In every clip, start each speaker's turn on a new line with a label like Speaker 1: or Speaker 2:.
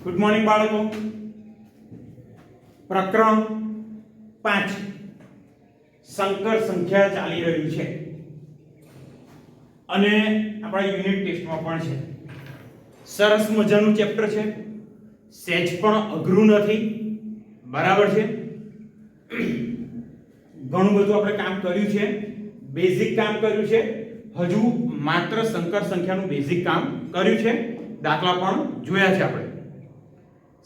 Speaker 1: Good morning બાળકો. પ્રકરણ 5 સંકર સંખ્યા ચાલી રહ્યું છે અને આપણા યુનિટ ટેસ્ટમાં પણ છે. સરસ મજાનું ચેપ્ટર છે, સહેજ પણ અઘરું નથી, બરાબર છે. ઘણું બધું આપણે કામ કર્યું છે, બેઝિક કામ કર્યું છે. હજુ માત્ર સંકર સંખ્યાનું બેઝિક કામ કર્યું છે, દાખલા પણ જોયા છે આપણે.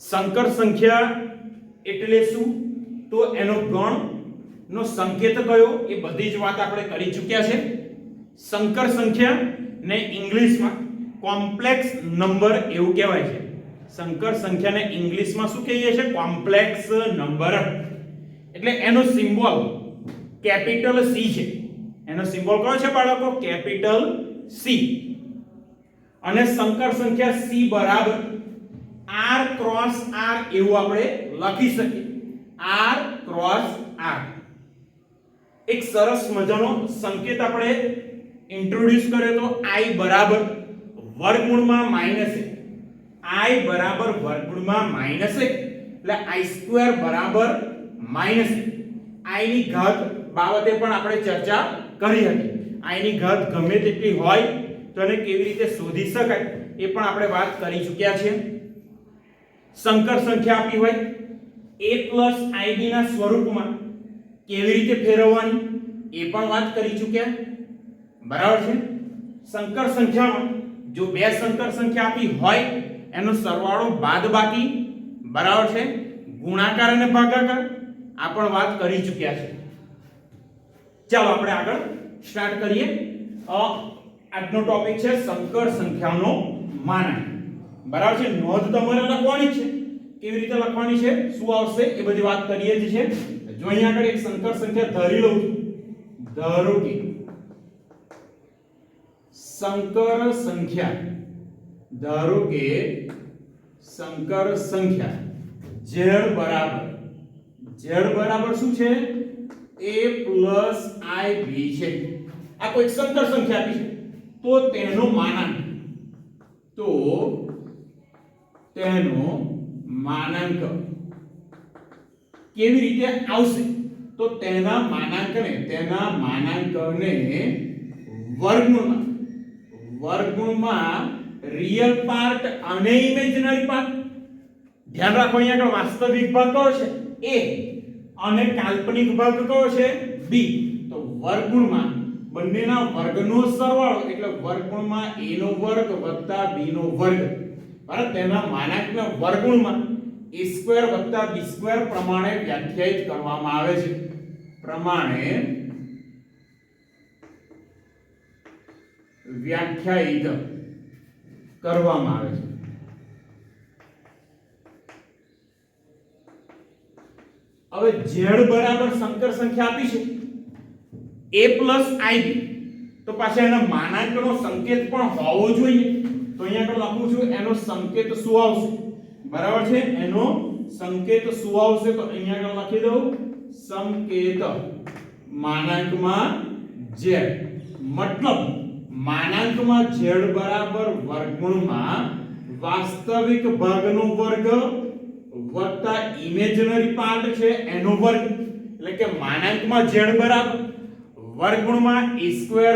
Speaker 1: સંકર સંખ્યા એટલે શું, તો એનો ગણ નો સંકેત કયો, એ બધી જ વાત આપણે કરી ચૂક્યા છે. સંકર સંખ્યા ને ઇંગ્લિશમાં કોમ્પ્લેક્સ નંબર એવું કહેવાય છે. સંકર સંખ્યાને ઇંગ્લિશમાં શું કહીએ છીએ? Complex number. એટલે એનો સિમ્બોલ કેપિટલ સી છે. એનો સિમ્બોલ કયો છે બાળકો? Capital C. અને સંકર સંખ્યા સી બરાબર r ક્રોસ r એવું આપણે લખી શકીએ. r ક્રોસ r એક સરસ મજાનો સંકેત આપણે ઇન્ટ્રોડ્યુસ કર્યો તો i બરાબર વર્ગમૂળમાં -1. i બરાબર વર્ગમૂળમાં -1 એટલે i² બરાબર -1. i ની ઘાત બાબતે પણ આપણે ચર્ચા કરી હતી. i ની ઘાત ગમે તેટલી હોય તો એને કેવી રીતે શોધી શકાય એ પણ આપણે વાત કરી ચૂક્યા છીએ. સંકર સંખ્યા આપી હોય a + ib ના સ્વરૂપમાં કેવી રીતે ફેરવવાની એ પણ વાત કરી ચૂક્યા, બરાબર છે. સંકર સંખ્યામાં જો બે સંકર સંખ્યા આપી હોય એનો સરવાળો બાદબાકી, બરાબર છે, ગુણાકાર અને ભાગાકાર આ પણ વાત કરી ચૂક્યા છે. ચાલો આપણે આગળ સ્ટાર્ટ કરીએ. આજનો ટોપિક છે સંકર સંખ્યાનો માનાંક, બરાબર છે. નોંધ તમારે લખવાની છે. કેવી રીતે લખવાની છે, શું આવશે એ બધી વાત કરીએ જ છે. જો અહીંયા આગળ એક સંકર સંખ્યા ધારી લઉં છું. ધારો કે સંકર સંખ્યા, ધારો કે સંકર સંખ્યા z બરાબર શું છે? a + ib છે. આ કોઈ સંકર સંખ્યા આપી છે તો તેનો માનાંક કેવી રીતે આવશે? તો તેના માનાંકને વર્ગમૂળમાં રિયલ પાર્ટ અને ઇમેજિનરી પાર્ટ. ધ્યાન રાખો અહીંયા આગળ વાસ્તવિક ભાગ કયો છે? a અને કાલ્પનિક ભાગ કયો છે? b. તો વર્ગમૂળમાં બંનેના વર્ગનો સરવાળો એટલે વર્ગમૂળમાં a નો વર્ગ વત્તા b નો વર્ગ, બરાબર. તેના માનાંકના વર્ગમૂળમાં a² વત્તા b² પ્રમાણે વ્યાખ્યાયિત કરવામાં આવે છે. હવે z બરાબર સંકર સંખ્યા આપી છે a + ib, તો પાછા એના માનાંકનો સંકેત પણ હોવો જોઈએ. તો અહીંયા આગળ લખું છું એનો સંકેત શું આવશે, બરાબર છે. એનો સંકેત શું આવશે તો અહીંયા આગળ લખી દઉં સંકેત માનાંકમાં z. મતલબ માનાંકમાં z બરાબર વર્ગમૂળમાં વાસ્તવિક ભાગનો વર્ગ વત્તા ઇમેજિનરી પાર્ટ છે એનો વર્ગ. એટલે કે માનાંકમાં z બરાબર વર્ગમૂળમાં a²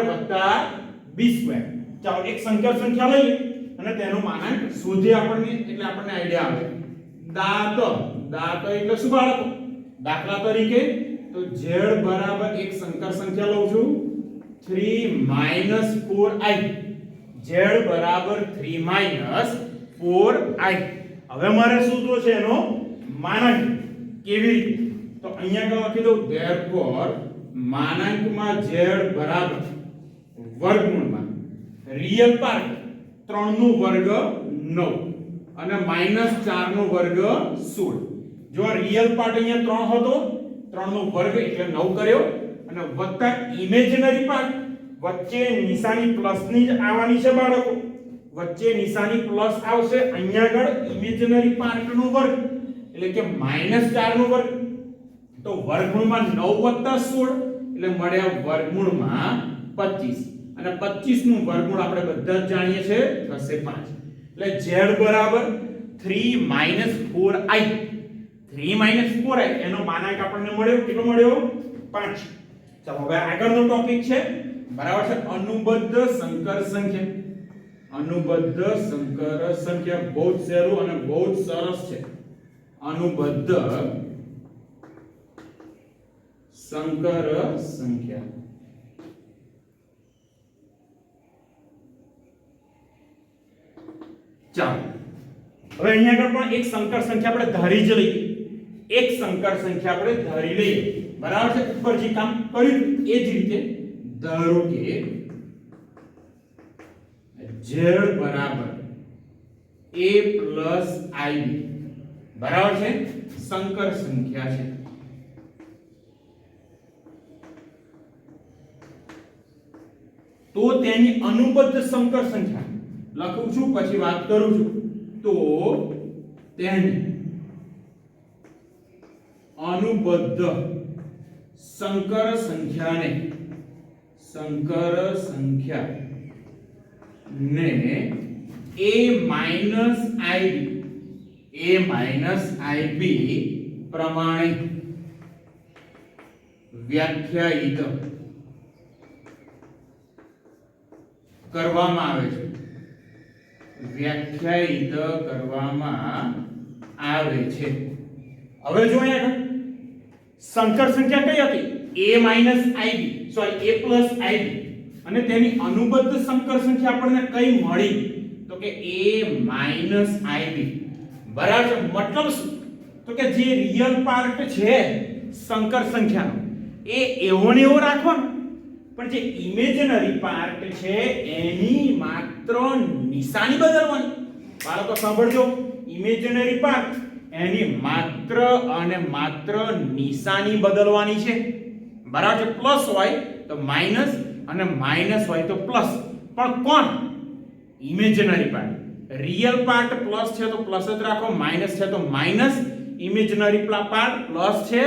Speaker 1: વત્તા b². ચાલો એક સંકર સંખ્યા લઈએ અને તેનો માનાંક શોધીએ આપણને, એટલે આપણને આઈડિયા આવે. દાંત એટલે શું બાળકો? દાખલા તરીકે તો z બરાબર એક સંકર સંખ્યા લઉં છું 3 - 4i. z બરાબર 3 - 4i. હવે મારે શોધવો છે એનો માનાંક. કેવી રીતે? તો અહીંયા આગળ લખી દઉં therefore માનાંકમાં z બરાબર વર્ગમૂળમાં રિયલ પાર્ટ 3 નો વર્ગ 9 અને -4 નો વર્ગ 16. જો રિયલ પાર્ટ અહીંયા 3 હતો, 3 નો વર્ગ એટલે 9 કર્યો, અને વત્તા ઇમેજિનરી પાર્ટ વચ્ચે નિશાની પ્લસ ની જ આવવાની છે બાળકો. વચ્ચે નિશાની પ્લસ આવશે. અહીંયા આગળ ઇમેજિનરી પાર્ટ નો વર્ગ એટલે કે -4 નો વર્ગ. તો વર્ગમૂળમાં 9 + 16 એટલે મળ્યા વર્ગમૂળમાં 25. અને 25 નું વર્ગમૂળ આપણે બધા જ જાણીએ છીએ થશે 5. એટલે z બરાબર 3 4i 3 4i એનો માનાંક આપણને મળ્યો, કેટલો મળ્યો? 5. ચાલો હવે આગળનો ટોપિક છે, બરાબર છે, અનુબદ્ધ સંકર સંખ્યા. અનુબદ્ધ સંકર સંખ્યા બહુ જ સહેલું અને બહુ જ સરસ છે. અનુબદ્ધ સંકર સંખ્યા. ચાલો હવે અહીંયા આગળ પણ એક સંકર સંખ્યા આપણે ધારી જ લઈએ. એક સંકર સંખ્યા આપણે ધારી લઈએ, બરાબર છે. ઉપર જે કામ કર્યું એ જ રીતે ધારો કે z બરાબર a plus ib, બરાબર છે, સંકર સંખ્યા છે. તો તેની અનુબદ્ધ સંકર સંખ્યા લખું છું, પછી વાત કરું છું. તો તેની અનુબદ્ધ સંકર સંખ્યાને a ib પ્રમાણે વ્યાખ્યાયિત કરવામાં આવે છે. વ્યાખ્યાયિત કરવામાં આવે છે. હવે જો અહીંયા સંકર સંખ્યા કઈ હતી? a ib, sorry a plus ib, અને તેની અનુબદ્ધ સંકર સંખ્યા આપણને કઈ મળી? તો કે a ib, બરાબર છે. મતલબ શું? તો કે જે રિયલ પાર્ટ છે સંકર સંખ્યાનો એ એવો ને એવો રાખવાનો, પણ જે ઇમેજનરી પાર્ટ છે એની માત્ર નિશાની બદલવાની. બાળકો સાંભળજો, ઇમેજનરી પાર્ટ એની માત્ર અને માત્ર નિશાની બદલવાની છે, બરાબર છે. પ્લસ હોય તો માઈનસ અને માઈનસ હોય તો પ્લસ. પણ કોણ? Imaginary part. Real part plus છે તો પ્લસ જ રાખો, માઈનસ છે તો માઈનસ. ઇમેજનરી પાર્ટ પ્લસ છે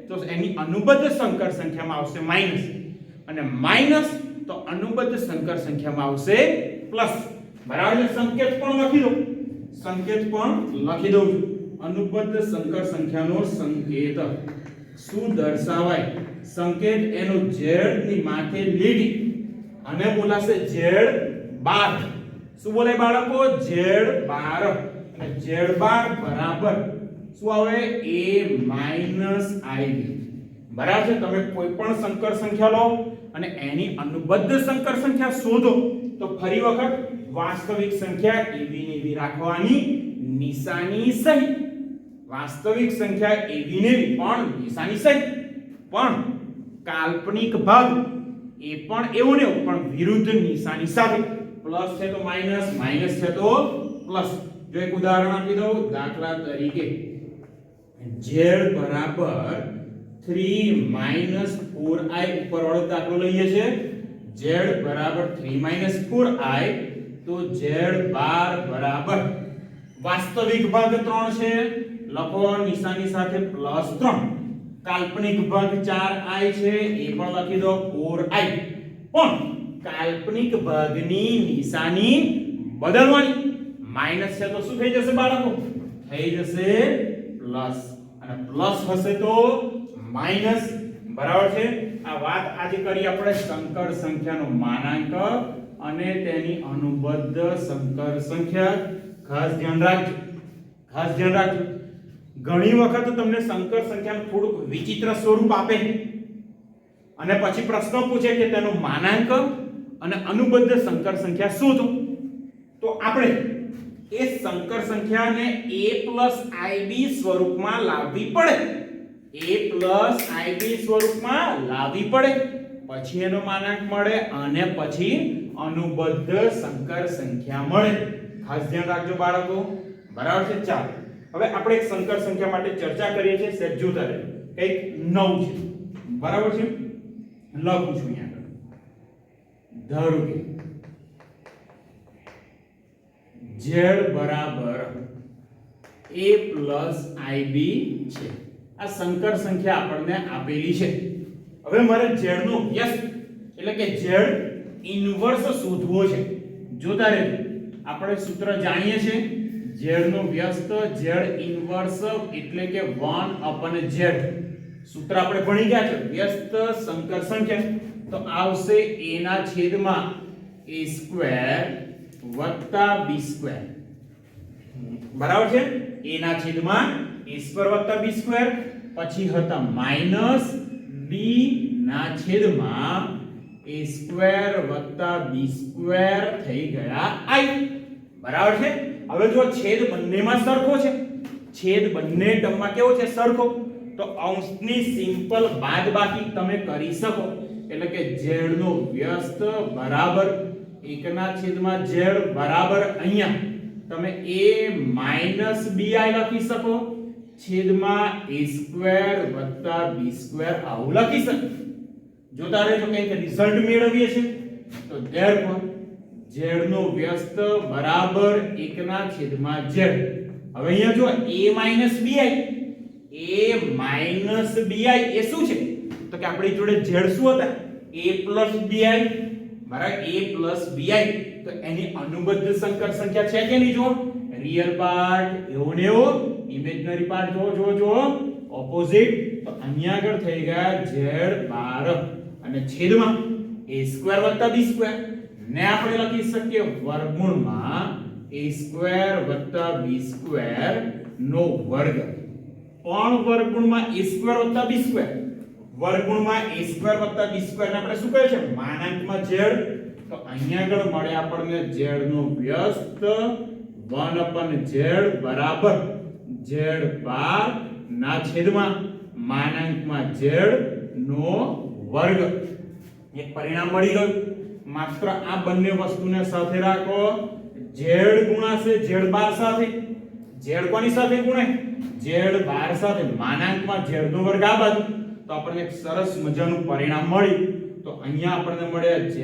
Speaker 1: તો એની અનુબદ્ધ સંકર સંખ્યામાં આવશે માઈનસ, અને માઈનસ તો અનુબદ્ધ સંકર સંખ્યામાં આવશે પ્લસ, બરાબર છે. સંકેત પણ લખી દો, સંકેત પણ લખી દઉં છું. અનુબદ્ધ સંકર સંખ્યાનો સંકેત શું દર્શાવાય? સંકેત એનો z ની માથે લીટી અને બોલાશે z બાર. શું બોલાય બાળકો? z બાર. અને z બાર બરાબર શું આવે? a ib, બરાબર છે. તમે કોઈ પણ સંકર સંખ્યા લો અને એની અનુબદ્ધ સંકર સંખ્યા શોધો તો ફરી વખત વાસ્તવિક સંખ્યા એવી ને એવી રાખવાની, નિશાની સહિત. વાસ્તવિક સંખ્યા એવી ને એવી પણ નિશાની સહિત. પણ કાલ્પનિક ભાગ એ પણ એવું ને એવું પણ વિરુદ્ધ નિશાની સાથે. પ્લસ છે તો માઈનસ, માઈનસ છે તો પ્લસ. જો એક ઉદાહરણ આપી દઉં, દાખલા તરીકે z બરાબર 3 4i ઉપર વાળો દાખલો લઈએ છે. z બરાબર 3 4i, તો z બાર બરાબર વાસ્તવિક ભાગ 3 છે, લખો નિશાની સાથે +3. કાલ્પનિક ભાગ 4i છે, એ પણ લખી દો 4i. પણ કાલ્પનિક ભાગની નિશાની બદલવાની. માઈનસ છે તો શું થઈ જશે બાળકો? થઈ જશે પ્લસ, અને પ્લસ હશે તો માઈનસ, બરાબર છે. આ વાત આજે કરી આપણે સંકર સંખ્યાનો માનાંક અને તેની અનુબદ્ધ સંકર સંખ્યા. ખાસ ધ્યાન રાખજો, ખાસ ધ્યાન રાખજો. ઘણી વખત તમને સંકર સંખ્યાનું થોડુંક વિચિત્ર સ્વરૂપ આપે અને પછી પ્રશ્ન પૂછે કે તેનો માનાંક અને અનુબદ્ધ સંકર સંખ્યા શોધો. તો આપણે એ સંકર સંખ્યાને a ib સ્વરૂપમાં લાવવી પડે. a ib સ્વરૂપમાં લાવવી પડે, પછી એનો માનાંક મળે અને પછી અનુબદ્ધ સંકર સંખ્યા મળે. ખાસ ધ્યાન રાખજો બાળકો, બરાબર છે. ચાલો હવે આપણે એક સંકર સંખ્યા માટે ચર્ચા કરીએ છીએ. સેટ જોતા રહે, કંઈક નવું છે, બરાબર છે. લખું છું અહીંયા આગળ. ધારો કે z બરાબર a ib છે. આ સંકર સંખ્યા આપણને આપેલી છે. હવે મારે z નો વ્યસ્ત એટલે કે z ઇન્વર્સ શોધવો છે. જોતા રહેજો, આપણે સૂત્ર જાણીએ છીએ z નો વ્યસ્ત z ઇન્વર્સ એટલે કે 1/z. સૂત્ર આપણે ભણી ગયા છે વ્યસ્ત સંકર સંખ્યા તો આવશે a ના છેદમાં a² વત્તા b². બરાબર છે? a ના છેદમાં a² વત્તા b², પછી હતા માઈનસ b ના છેદમાં a² વત્તા b² થઈ ગયા i. બરાબર છે? હવે જો છેદ બંનેમાં સરખો છે, છેદ બંને ટર્મમાં કેવો છે? સરખો. તો અંશની સિમ્પલ બાદબાકી તમે કરી શકો, એટલે કે z નો વ્યસ્ત બરાબર 1/z બરાબર અહીંયા તમે a bi લખી શકો છેદમાં a² વત્તા b² આવું લખી શકો. જોતા રહેજો કંઈક રિઝલ્ટ મેળવીએ છે. તો therefore z નો વ્યસ્ત બરાબર 1/z. હવે અહીંયા જો a bi એ શું છે? તો કે આપણી જોડે z શું હતા? a bi. બરાબર? a bi તો એની અનુબદ્ધ સંકર સંખ્યા છે કે નહીં? જો રિયલ પાર્ટ એવો ને એવો, ઇમેજનરી પાર્ટ જો ઓપોઝિટ. તો અહીંયા આગળ થઈ ગયા z12 અને છેદમાં a² વત્તા b² ને આપણે લખી શકીએ વર્ગમૂળમાં a² વત્તા b² નો વર્ગ. પણ વર્ગમૂળમાં a² વત્તા b², વર્ગમૂળમાં a² વત્તા b² ને આપણે શું કહે છે? માનાંકમાં z. તો અહીંયા આગળ મળે આપણને z નો વ્યસ્ત 1/z બરાબર z12 ના છેદમાં માનાંકમાં z નો વર્ગ. એક પરિણામ મળી ગયું. માત્ર આ બંને વસ્તુને સાથે રાખો. z ગુણાશે z12 સાથે. z કોની સાથે ગુણાય? z12 સાથે. માનાંકમાં z નો વર્ગ આ બાજુ. તો આપણને એક સરસ મજાનું પરિણામ મળ્યું. તો અહીંયા આપણને મળે z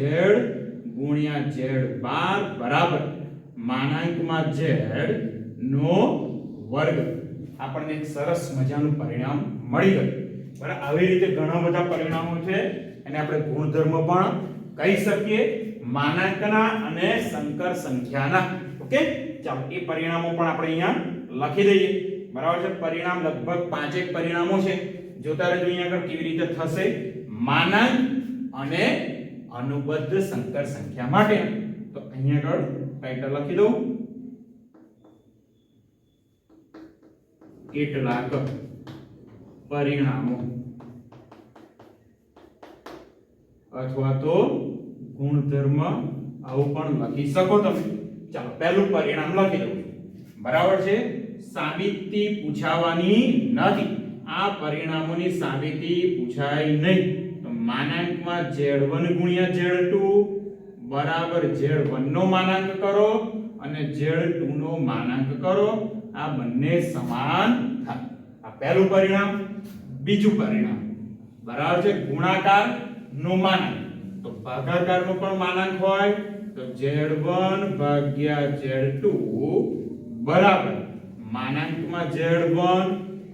Speaker 1: ગુણ્યા z12 બરાબર માનાંકમાં z નો વર્ગ. આપણને એક સરસ મજાનું પરિણામ મળી ગયું. બરાબર? આવી રીતે ઘણા બધા પરિણામો છે અને આપણે ગુણધર્મ પણ કહી શકીએ માનાંકના અને સંકર સંખ્યાના. ઓકે, ચાલો એ પરિણામો પણ આપણે અહીંયા લખી દઈએ. બરાબર છે? પરિણામ લગભગ 5 એક પરિણામો છે. જોતા રહેજો અહીંયા આગળ કેવી રીતે થશે માનાંક અને અનુબદ્ધ સંકર સંખ્યા માટે. તો અહીંયા આગળ ટાઇટલ લખી દઉં કેટલાક પરિણામો અથવા તો ગુણધર્મ આવું પણ લખી શકો તમે. ચાલો પહેલું પરિણામ લખી દઉં. બરાબર છે? સાબિતી પૂછાવાની નથી. આ પરિણામોની સાબિતી પૂછાય નહીં. તો માનાંકમાં z1 ગુણ્યા z2 બરાબર z1 નો માનાંક કરો અને z2 નો માનાંક કરો. આ બંને સમાન થાય. આ પહેલું પરિણામ. બીજું પરિણામ બરાબર છે ગુણાકાર નો માનાંક. તો ભાગાકાર નો પણ માનાંક હોય તો z1 ભાગ્યા z2 બરાબર માનાંકમાં z1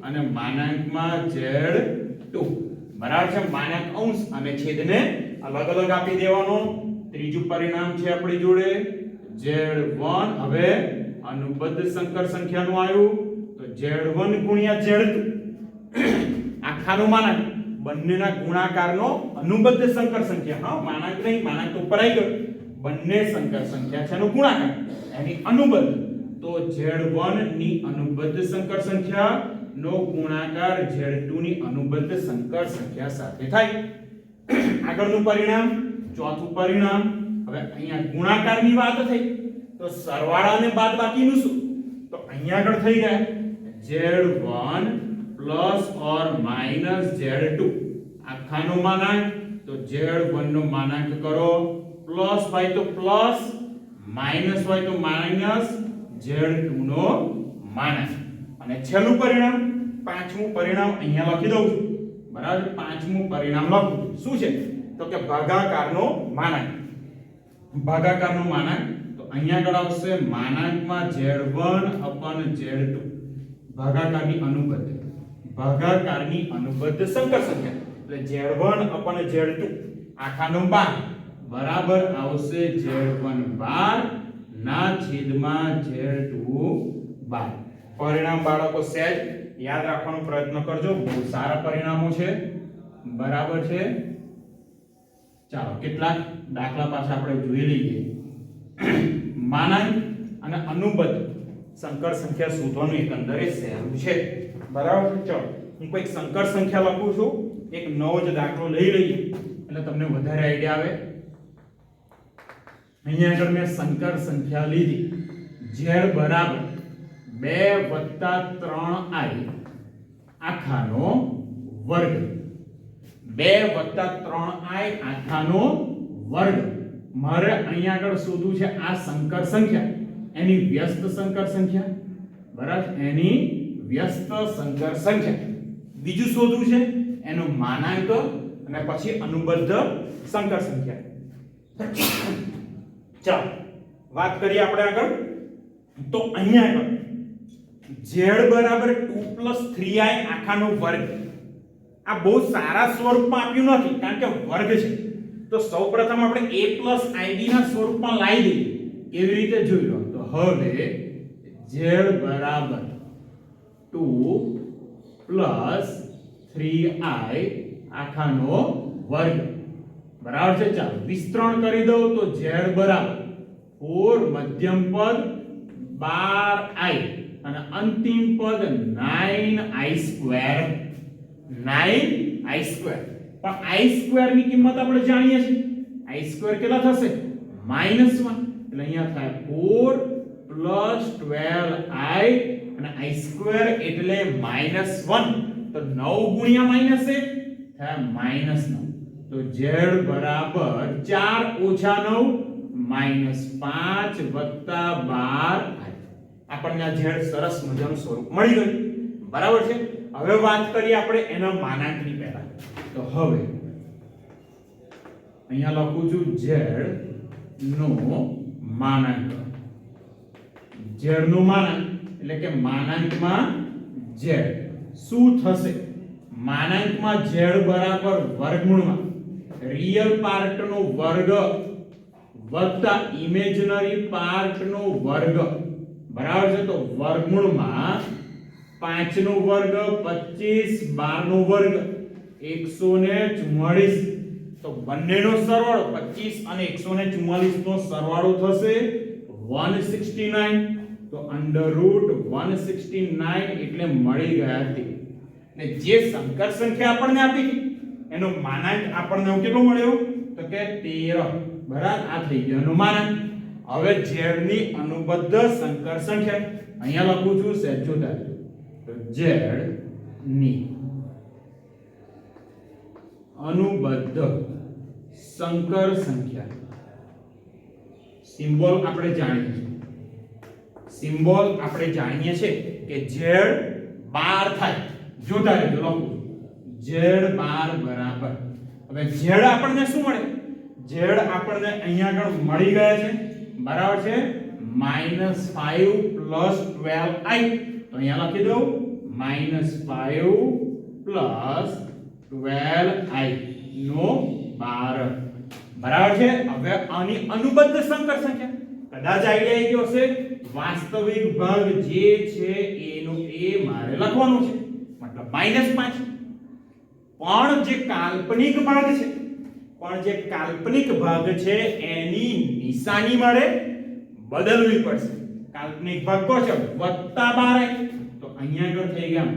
Speaker 1: અને માનાંકમાં z2. બરાબર છે? માનાંક અંશ અને છેદને અલગ અલગ આપી દેવાનો. ત્રીજું પરિણામ છે આપણી જોડે z1. હવે અનુબદ્ધ સંકર સંખ્યાનું આવ્યું તો z1 ગુણ્યા z2 આખાનું માનાંક બંનેના ગુણાકારનો અનુબદ્ધ સંકર સંખ્યા. હા, માનાંક નહીં, માનાંક તો ઉપર આવી ગયો. બંને સંકર સંખ્યા છે એનો ગુણાકાર એની અનુબદ્ધ. તો z1 ની અનુબદ્ધ સંકર સંખ્યા નો ગુણાકાર z2 ની અનુબદ્ધ સંકર સંખ્યા સાથે થાય. આગળનું પરિણામ ચોથું પરિણામ. હવે અહીંયા ગુણાકારની વાત થઈ તો સરવાળા અને બાદબાકીનું શું? તો અહીંયા આગળ થઈ ગયા z1 plus or minus z2 આખાનો માનાંક. તો z1 નો માનાંક કરો. પ્લસ હોય તો પ્લસ, માઈનસ હોય તો માઈનસ z2 નો માનાંક. અને છેલ્લું પરિણામ પાંચમું પરિણામ અહીંયા લખી દઉં છું. બરાબર? પાંચમું પરિણામ લખું. શું છે? તો કે ભાગાકારનો માનાંક. ભાગાકારનો માનાંક તો અહીંયા આગળ આવશે માનાંકમાં z1/z2 ભાગાકારની અનુબદ્ધ. ભાગાકારની અનુબદ્ધ સંકર સંખ્યા એટલે z1/z2 આખાનો 12 બરાબર આવશે z1 12 ના છેદમાં z2 12 પરિણામ બાળકો સહેજ યાદ રાખવાનો પ્રયત્ન કરજો, બહુ સારા પરિણામો છે, બરાબર છે। ચાલો કેટલાક દાખલા પાછા આપણે જોઈ લઈએ। માનાંક અને અનુબદ્ધ સંકર સંખ્યા શોધવાનું એકંદરે સહેલું છે, બરાબર। ચલો હું કોઈ સંકર સંખ્યા લખું છું, એક નવો જ દાખલો લઈ લઈએ એટલે તમને વધારે આઈડિયા આવે। અહીંયા આગળ મેં સંકર સંખ્યા લીધી z બરાબર 2 + 3i આખાનો વર્ગ, 2 + 3i આખાનો વર્ગ। મારે અહીંયા આગળ શોધવું છે આ સંકર સંખ્યા, એની વ્યસ્ત સંકર સંખ્યા, બરાબર, એની વ્યસ્ત સંકર સંખ્યા। બીજું શોધવું છે એનો માનાંક અને પછી અનુબદ્ધ સંકર સંખ્યા। ચાલો વાત કરીએ આપણે આગળ। તો અહીંયા આગળ z બરાબર 2 + 3i આખાનો વર્ગ, આ બહુ સારા સ્વરૂપમાં આપ્યું નથી કારણ કે વર્ગ છે, તો સૌપ્રથમ આપણે a + ib ના સ્વરૂપમાં લાવી દઈએ। કેવી રીતે જોઈ લો, તો હવે z બરાબર 2 + 3i આખાનો વર્ગ, બરાબર છે। ચાલો વિસ્તરણ કરી દઉં તો z બરાબર 4 મધ્યમ પદ 12i અને અંતિમ પદ 9i², 9i²। પણ i² ની કિંમત આપણે જાણીએ છીએ, i² કેટલા થશે -1, એટલે અહીંયા થાય 4 + 12i અને i² એટલે -1, તો 9 ગુણ્યા -1 થાય -9, તો z બરાબર 4 - 9 -5 + 12i। આપણને આ z સરસ મજાનું સ્વરૂપ મળી ગયું, બરાબર છે। હવે વાત કરીએ આપણે એના માનાંકની પહેલા, તો હવે અહીંયા લખું છું z નો માનાંક, z નું માનાંક એટલે કે માનાંકમાં z શું થશે, માનાંકમાં z બરાબર વર્ગમૂળમાં રિયલ પાર્ટ નો વર્ગ વત્તા ઇમેજનરી પાર્ટ નો વર્ગ, બરાબર છે। તો વર્ગમૂળમાં 5 નો વર્ગ 25, 12 નો વર્ગ 144, તો બંનેનો સરવાળો 25 અને 144 નો સરવાળો થશે 169, તો √169 એટલે મળી ગયા તે। ને જે સંકર સંખ્યા આપણને આપી એનો માનાંક આપણને કેટલો મળ્યો, તો કે 13, બરાબર। આ થઈ ગયો એનો માનાંક। હવે z ની અનુબદ્ધ સંકર સંખ્યા અહીંયા લખું છું સહેજ જોતા, તો z ની અનુબદ્ધ સંકર સંખ્યા, સિમ્બોલ આપણે જાણીએ છીએ, સિમ્બોલ આપણે જાણીએ છીએ કે z 12 થાય, જોતા રહેજો, લખું z 12 બરાબર, હવે z આપણને શું મળે, z આપણને અહીંયા આગળ મળી ગયા છે, બરાબર છે, -5 + 12i, તો અહીંયા લખી દઉં -5 + 12i નો 12, બરાબર છે। હવે આની અનુબદ્ધ સંકર સંખ્યા કદાચ આઈડિયા આવી ગયો હશે, વાસ્તવિક ભાગ જે છે એનો એ મારે લખવાનું છે, મતલબ -5, પણ જે કાલ્પનિક ભાગ છે, પણ જે કાલ્પનિક ભાગ છે એની નિશાની મારે બદલવી પડશે। કાલ્પનિક ભાગ કો છે +12i, તો અહીંયા આગળ થઈ ગયા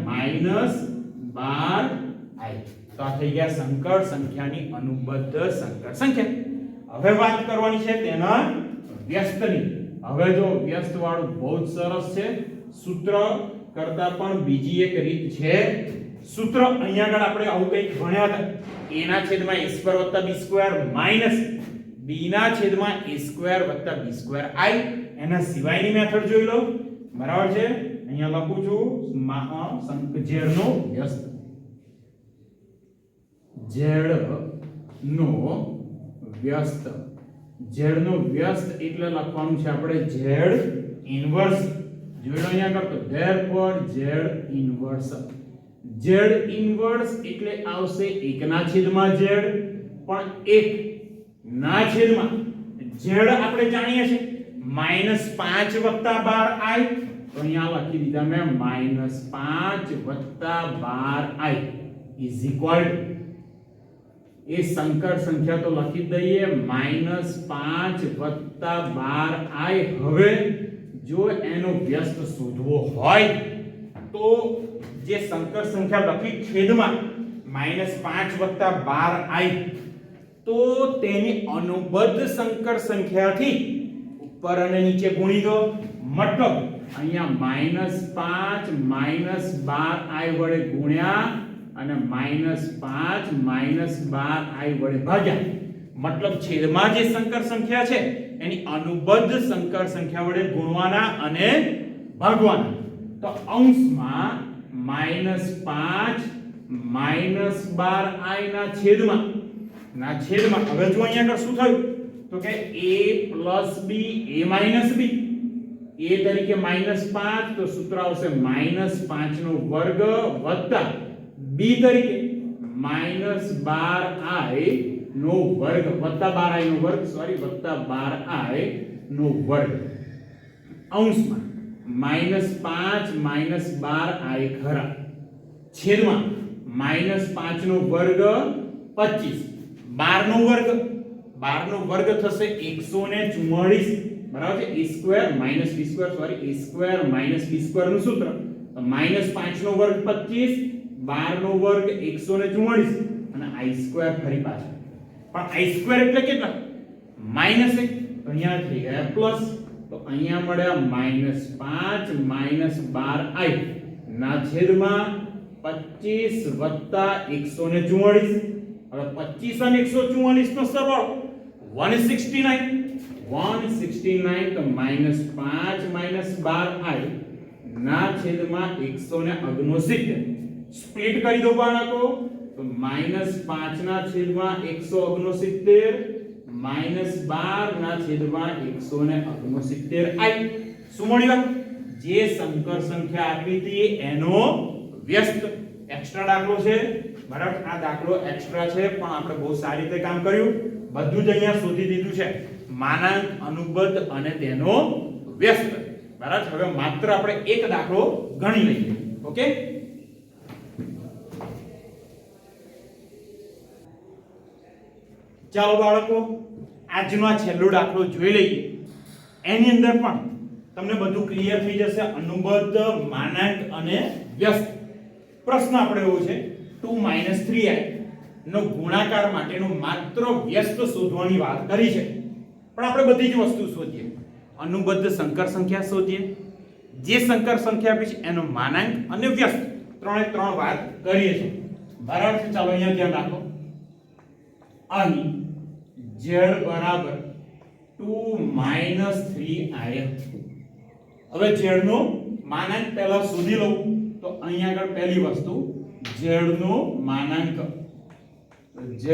Speaker 1: -12i, તો આ થઈ ગયા સંકર સંખ્યાની અનુબદ્ધ સંકર સંખ્યા। હવે વાત કરવાની છે તેના વ્યસ્તની। હવે જો વ્યસ્ત વાળું બહુ જ સરસ છે, સૂત્ર કરતા પણ બીજી એક રીત છે। સૂત્ર અહીંયા આગળ આપણે આવું કંઈક ભણ્યા હતા, a/a² + b² minus b/a² + b²i, એના સિવાયની મેથડ જોઈ લો, બરાબર છે। અહીંયા લખું છું z નો વ્યસ્ત, z નો વ્યસ્ત, z નો વ્યસ્ત એટલે લખવાનું છે આપણે z ઇન્વર્સ, જોઈ લો અહીંયા આગળ, તો therefore z inverse, z inverse એટલે આવશે 1/z, પણ 1/z આપણે જાણીએ છીએ -5 + 12i, તો તો અહીંયા લખી દીધા મેં -5 વત્તા 12i ઇઝ ઇક્વલ એ સંકર સંખ્યા તો લખી દઈએ -5 વત્તા 12i. હવે જો એનો વ્યસ્ત શોધવો હોય તો જે સંકર સંખ્યા લખી છેદમાં -5 વત્તા 12i તો તેની અનુબદ્ધ સંકર સંખ્યાથી ઉપર અને નીચે ગુણી દો. મતલબ અહીંયા -5 12i વડે ગુણ્યા અને -5 12i વડે ભાગ્યા. મતલબ છેદમાં જે સંકર સંખ્યા છે એની અનુબદ્ધ સંકર સંખ્યા વડે ગુણવાના અને ભાગવાના. તો અંશમાં -5 12i ના છેદમાં હવે જો અહીંયા આગળ શું થયું તો કે a + b a - b a તરીકે -5 તો સૂત્ર આવશે -5 નો વર્ગ વત્તા b તરીકે -12i નો વર્ગ વત્તા 12i નો વર્ગ વત્તા 12i નો વર્ગ. અંશમાં -5 12i ખરા છેદમાં -5 નો વર્ગ 25 12 નો વર્ગ થશે 144 બરાબર છે. a² b² નું સૂત્ર તો -5 નો વર્ગ 25 12 નો વર્ગ 144 અને i² ફરી પાછા. પણ i² એટલે કેટલા -1 તો અહીંયા થઈ ગયા પ્લસ. તો અહીંયા મળ્યા -5 12i ના છેદમાં 25 વત્તા 144. હવે 25 અને 144 નો સરવાળો 169 તો -5 12i ના છેદમાં 169. સ્પ્લિટ કરી દો બાળકો તો -5 ના છેદમાં 169 -12 ના છેદમાં 169i. શું મળ્યું? જે સંકર સંખ્યા આપી હતી એનો વ્યસ્ત. એક્સ્ટ્રા દાખલો છે બરાબર. આ દાખલો એક્સ્ટ્રા છે પણ આપણે બહુ સારી રીતે કામ કર્યું. બધું જ અહીંયા શોધી દીધું છે માનાંક, અનુબદ્ધ અને તેનો વ્યસ્ત બરાબર. હવે માત્ર આપણે એક દાખલો ગણી લઈએ. ઓકે, ચાલો બાળકો આજનો આ છેલ્લો દાખલો જોઈ લઈએ. એની અંદર પણ તમને બધું ક્લિયર થઈ જશે. અનુબદ્ધ, માનાંક અને વ્યસ્ત. પ્રશ્ન આપણે એવો છે 2 - 3i નો ગુણાકાર માટેનો માત્ર વ્યસ્ત શોધવાની વાત કરી છે. પણ આપણે બધી જ વસ્તુ શોધીએ. અનુબદ્ધ સંકર સંખ્યા શોધીએ, જે સંકર સંખ્યા આપી છે એનો માનાંક અને વ્યસ્ત ત્રણે ત્રણ વાત કરીએ છીએ બરાબર છે. ચાલો અહીંયા ધ્યાન રાખો. અહીં z બરાબર 2 - 3i. હવે z નો માનાંક પહેલા શોધી લઉં તો અહીંયા આગળ પહેલી વસ્તુ z નો માનાંક. z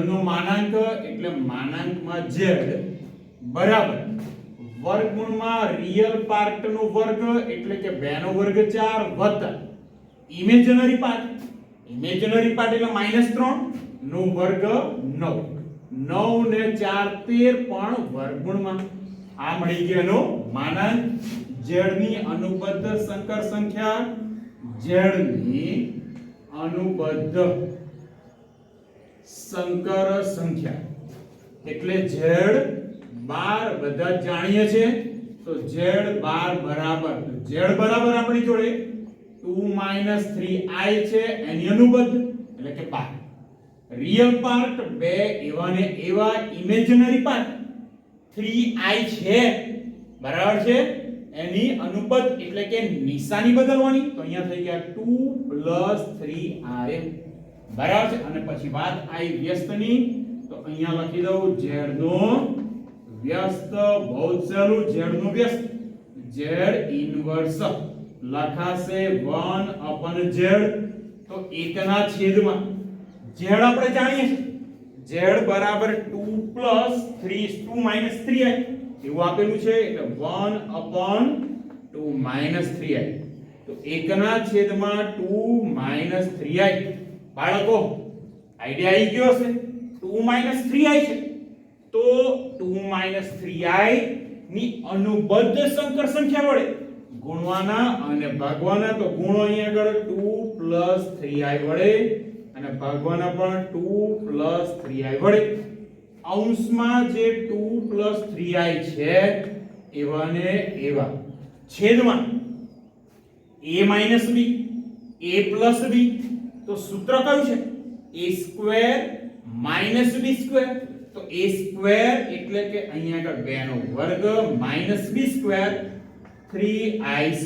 Speaker 1: નો માનાંક એટલે માનાંકમાં z બરાબર વર્ગમૂળમાં રિયલ પાર્ટ નો વર્ગ એટલે કે 2 નો વર્ગ 4 વત્તા ઇમેજનરી પાર્ટ એટલે -3 નો વર્ગ 9. 9 ને 4 13 પણ વર્ગમૂળમાં. આ મળી ગયો એનો માનાંક. z ની અનુબદ્ધ સંકર સંખ્યા, z ની અનુબદ્ધ સંકર સંખ્યા એટલે z 12 બધા જાણીએ છે. તો z 12 બરાબર આપણી જોડે 2 - 3i છે એની અનુબદ્ધ એટલે કે 12. રિયલ પાર્ટ 2 એવા ને એવા, ઇમેજનરી પાર્ટ 3i છે બરાબર છે એની અનુબદ્ધ એટલે કે નિશાની બદલવાની. તો અહીંયા થઈ ગયા 2 + 3i બરાબર છે. અને પછી વાત i વ્યસ્તની તો અહીંયા લખી દઉં z નો વ્યસ્ત. બહુ જ સહેલું. z નો વ્યસ્ત z ઇન્વર્સ લખાશે 1/z. તો 1 ના છેદમાં z આપણે જાણીએ છીએ z બરાબર 2 + 3i એવું આપેલું છે એટલે 1/2 - 3i. તો 1 ના છેદમાં 2 - 3i. બાળકો આઈડિયા આવી ગયો હશે. 2 - 3i છે તો 2 - 3i ની અનુબદ્ધ સંકર સંખ્યા વડે ગુણવાના અને ભાગવાના. તો ગુણો અહીંયા આગળ 2 + 3i વડે અને ભાગવાના પણ 2 + 3i વડે. અંશમાં જે 2 + 3i છે એવા ને એવા છેદમાં a - b a + b. તો સૂત્ર કયું છે? a² - b². તો a² એટલે કે અહીંયા આગળ 2 નો વર્ગ -b² 3i².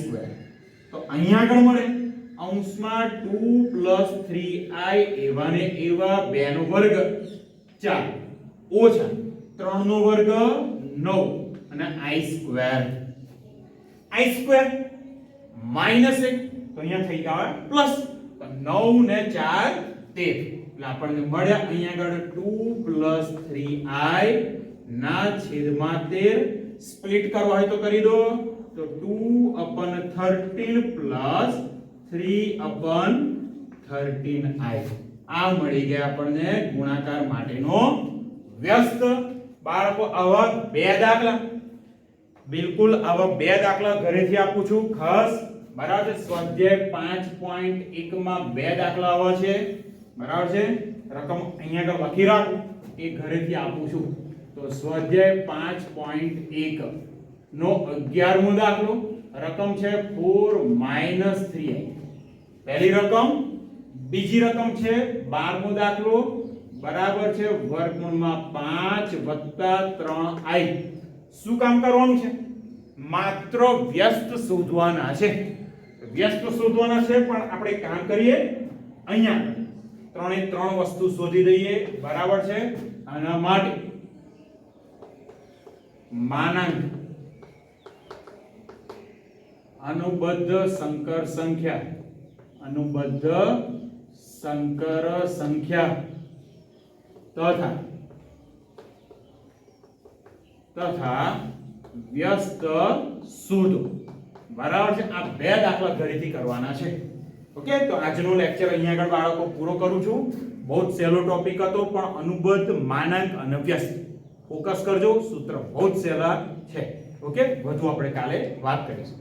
Speaker 1: તો અહીંયા આગળ મળે અંશમાં 2 + 3i એવા ને એવા 2 નો વર્ગ 4 ઓછા 3 નો વર્ગ 9 અને i² -1 તો અહીંયા થઈ ગયા પ્લસ. તો 9 ને 4 13 એટલે આપણને મળ્યા અહીંયા આગળ 2 + 3i ના છેદમાં 13. સ્પ્લિટ કરવા હોય તો કરી દો. તો 2/13 + 3/13i આ મળી ગયા આપણને ગુણાકાર માટેનો વ્યસ્ત. બાળકો આવા બે દાખલા, બિલકુલ આવા બે દાખલા ઘરેથી આપું છું ખાસ. બરાબર છે. સ્વાધ્યાય 5.1 માં બે દાખલા આવા છે. બરાબર છે. રકમ અહીંયા આગળ લખી રાખો, એ ઘરેથી આપું છું. તો સ્વાધ્યાય 5.1 નો 11મો દાખલો, રકમ છે 4 - 3i. પહેલી રકમ. બીજી રકમ છે 12મો દાખલો, બરાબર છે વર્ગમૂળમાં 5 + 3i. શું કામ કરવાનું છે? માત્ર વ્યસ્ત શોધવાના છે. વ્યસ્ત શોધવાના છે, પણ આપણે કામ કરીએ અહીંયા ત્રણે ત્રણ વસ્તુ શોધી દઈએ. બરાબર છે. આના માટે માનાંક અનુબદ્ધ સંકર સંખ્યા તથા વ્યસ્ત શોધો. બરાબર છે. આ બે દાખલા ઘરેથી કરવાના છે. ઓકે, તો આજનો લેક્ચર અહીંયા આગળ બાળકો પૂરો કરું છું. બહુ જ સહેલો ટોપિક હતો, પણ અનુબદ્ધ, માનાંક અને વ્યસ્ત ફોકસ કરજો. સૂત્ર બહુ જ સહેલા છે. ઓકે, વધુ આપણે કાલે વાત કરીશું.